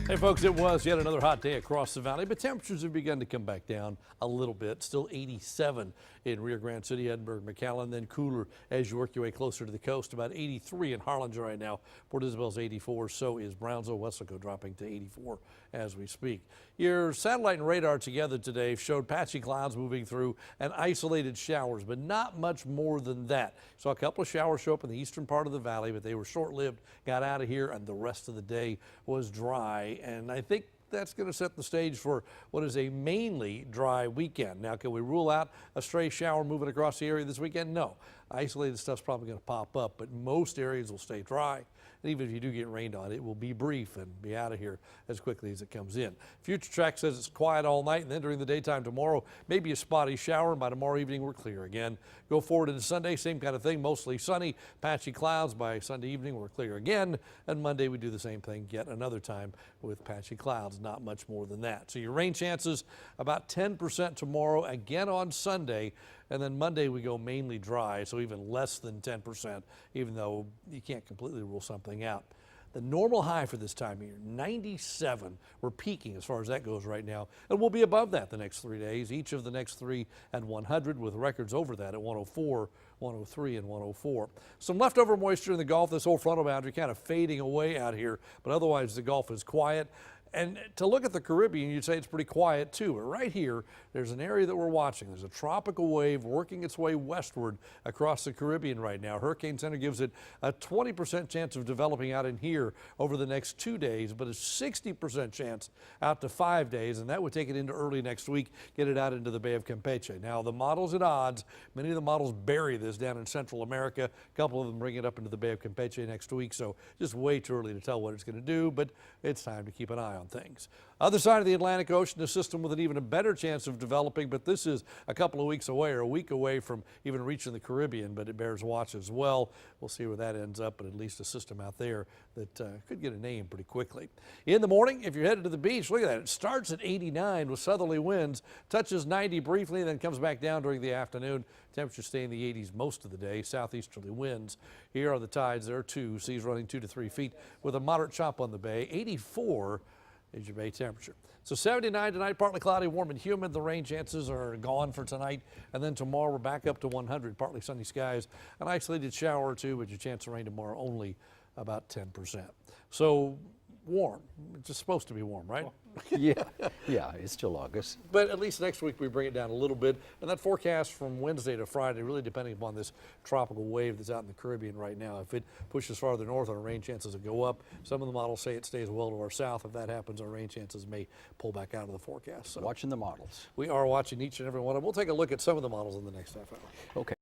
Hey folks, it was yet another hot day across the valley, but temperatures have begun to come back down a little bit. Still 87 in Rio Grande City, Edinburgh, McAllen, then cooler as you work your way closer to the coast. About 83 in Harlingen right now. Port Isabel's 84, so is Brownsville. Weslaco dropping to 84 as we speak. Your satellite and radar together today showed patchy clouds moving through and isolated showers, but not much more than that. Saw a couple of showers show up in the eastern part of the valley, but they were short-lived, got out of here, and the rest of the day was dry. And I think that's going to set the stage for what is a mainly dry weekend. Now, can we rule out a stray shower moving across the area this weekend? No. Isolated stuff's probably going to pop up, but most areas will stay dry. And even if you do get rained on, it will be brief and be out of here as quickly as it comes in. Future Track says it's quiet all night, and then during the daytime tomorrow, maybe a spotty shower, and by tomorrow evening we're clear again. Go forward into Sunday, same kind of thing, mostly sunny, patchy clouds. By Sunday evening we're clear again, and Monday we do the same thing yet another time with patchy clouds, not much more than that. So your rain chances about 10% tomorrow, again on Sunday. And then Monday we go mainly dry, so even less than 10%, even though you can't completely rule something out. The normal high for this time of year, 97. We're peaking as far as that goes right now, and we'll be above that the next 3 days. Each of the next three at 100, with records over that at 104, 103, and 104. Some leftover moisture in the Gulf. This whole frontal boundary kind of fading away out here, but otherwise the Gulf is quiet. And to look at the Caribbean, you'd say it's pretty quiet too. But right here, there's an area that we're watching. There's a tropical wave working its way westward across the Caribbean right now. Hurricane Center gives it a 20% chance of developing out in here over the next 2 days, but a 60% chance out to 5 days. And that would take it into early next week, get it out into the Bay of Campeche. Now, the models at odds, many of the models bury this down in Central America. A couple of them bring it up into the Bay of Campeche next week. So just way too early to tell what it's going to do, but it's time to keep an eye on things. Other side of the Atlantic Ocean, a system with an even a better chance of developing, but this is a couple of weeks away or a week away from even reaching the Caribbean, but it bears watch as well. We'll see where that ends up, but at least a system out there that could get a name pretty quickly. In the morning, if you're headed to the beach, look at that. It starts at 89 with southerly winds, touches 90 briefly, then comes back down during the afternoon. Temperatures stay in the 80s most of the day, southeasterly winds. Here are the tides. There are 2, seas running 2 to 3 feet with a moderate chop on the bay. 84 is your bay temperature. So 79 tonight, partly cloudy, warm and humid. The rain chances are gone for tonight. And then tomorrow we're back up to 100, partly sunny skies. An isolated shower or two, but your chance of rain tomorrow only about 10%. So warm. It's just supposed to be warm, right? Yeah, it's still August. But at least next week we bring it down a little bit. And that forecast from Wednesday to Friday, really depending upon this tropical wave that's out in the Caribbean right now. If it pushes farther north, our rain chances will go up. Some of the models say it stays well to our south. If that happens, our rain chances may pull back out of the forecast. So Watching the models. we are watching each and every one of them. We'll take a look at some of the models in the next half hour. Okay.